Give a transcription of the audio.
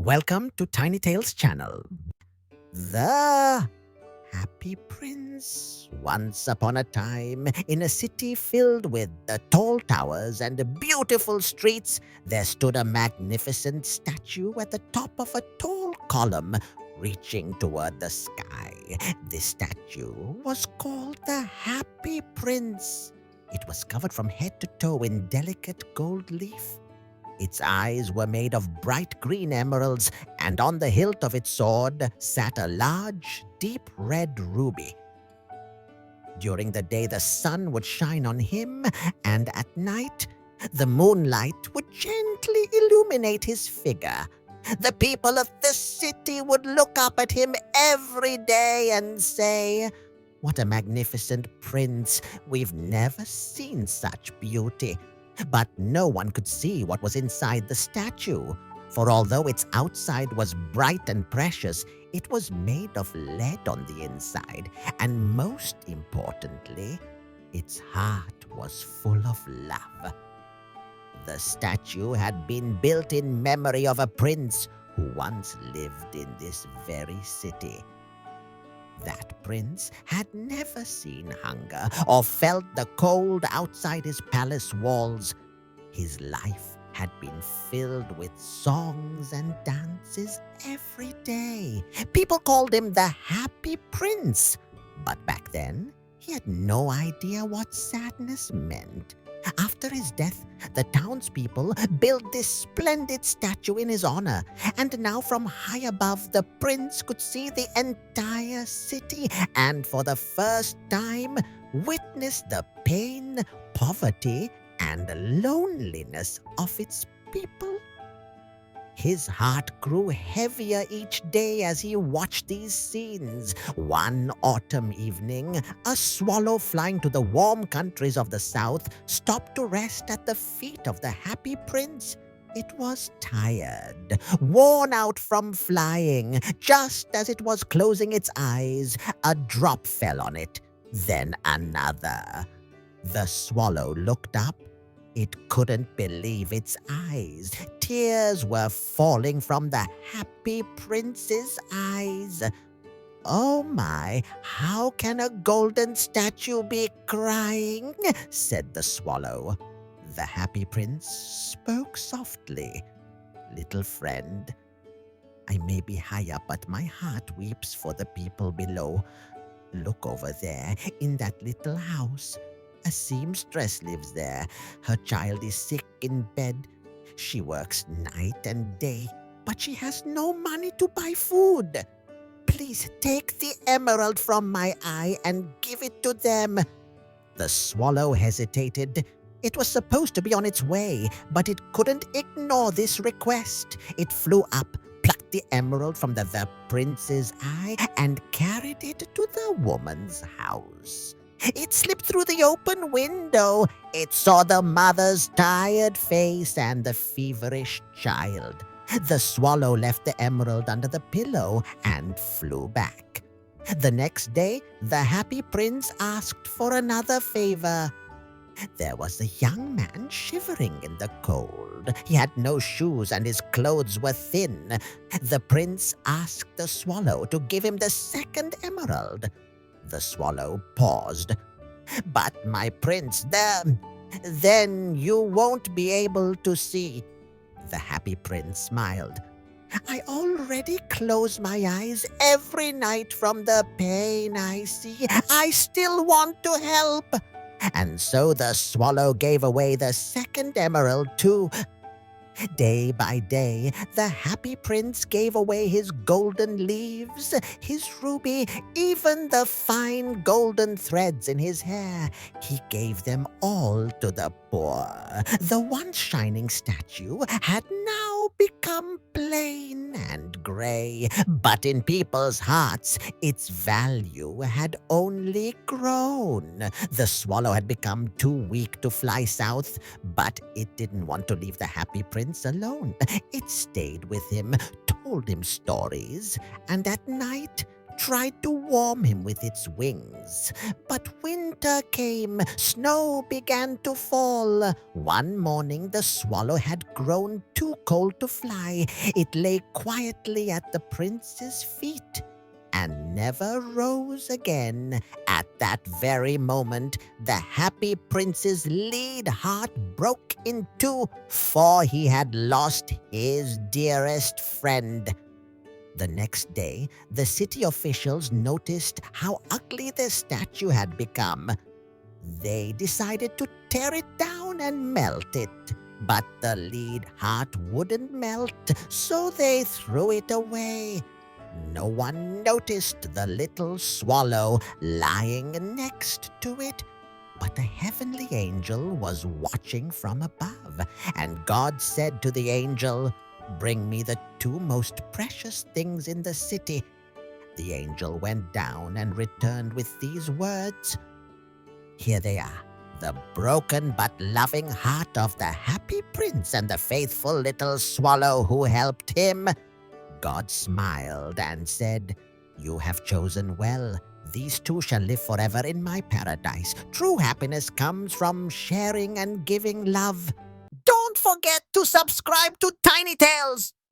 Welcome to Tiny Tales channel. The Happy Prince. Once upon a time, in a city filled with the tall towers and the beautiful streets, there stood a magnificent statue at the top of a tall column reaching toward the sky. This statue was called the Happy Prince. It was covered from head to toe in delicate gold leaf. Its eyes were made of bright green emeralds, and on the hilt of its sword sat a large, deep red ruby. During the day, the sun would shine on him, and at night, the moonlight would gently illuminate his figure. The people of the city would look up at him every day and say, "What a magnificent prince! We've never seen such beauty." But no one could see what was inside the statue, for although its outside was bright and precious, it was made of lead on the inside, and most importantly, its heart was full of love. The statue had been built in memory of a prince who once lived in this very city. That prince had never seen hunger or felt the cold outside his palace walls. His life had been filled with songs and dances every day. People called him the Happy Prince. But back then, he had no idea what sadness meant. After his death, the townspeople built this splendid statue in his honor, and now from high above, the prince could see the entire city and for the first time witness the pain, poverty, and loneliness of its people. His heart grew heavier each day as he watched these scenes. One autumn evening, a swallow flying to the warm countries of the south stopped to rest at the feet of the Happy Prince. It was tired, worn out from flying. Just as it was closing its eyes, a drop fell on it, then another. The swallow looked up. It couldn't believe its eyes. Tears were falling from the Happy Prince's eyes. "Oh my, how can a golden statue be crying?" said the swallow. The Happy Prince spoke softly. "Little friend, I may be high up, but my heart weeps for the people below. Look over there, in that little house. A seamstress lives there. Her child is sick in bed. She works night and day, but she has no money to buy food. Please take the emerald from my eye and give it to them." The swallow hesitated. It was supposed to be on its way, but it couldn't ignore this request. It flew up, plucked the emerald from the prince's eye, and carried it to the woman's house. It slipped through the open window. It saw the mother's tired face and the feverish child. The swallow left the emerald under the pillow and flew back. The next day, the Happy Prince asked for another favor. There was a young man shivering in the cold. He had no shoes and his clothes were thin. The prince asked the swallow to give him the second emerald. The swallow paused. "But my prince, then you won't be able to see." The Happy Prince smiled. "I already close my eyes every night from the pain I see. I still want to help." And so the swallow gave away the second emerald too. Day by day, the Happy Prince gave away his golden leaves, his ruby, even the fine golden threads in his hair. He gave them all to the poor. The once shining statue had now become plain and gray, but in people's hearts, its value had only grown. The swallow had become too weak to fly south, but it didn't want to leave the Happy Prince alone. It stayed with him, told him stories, and at night tried to warm him with its wings. But winter came, snow began to fall. One morning the swallow had grown too cold to fly. It lay quietly at the prince's feet and never rose again. At that very moment, the happy prince's lead heart broke in two, for he had lost his dearest friend. The next day, the city officials noticed how ugly the statue had become. They decided to tear it down and melt it. But the lead heart wouldn't melt, so they threw it away. No one noticed the little swallow lying next to it, but a heavenly angel was watching from above, and God said to the angel, "Bring me the two most precious things in the city." The angel went down and returned with these words. Here they are, the broken but loving heart of the happy prince and the faithful little swallow who helped him. God smiled and said, "You have chosen well. These two shall live forever in my paradise. True happiness comes from sharing and giving love." Don't forget to subscribe to Tiny Tales.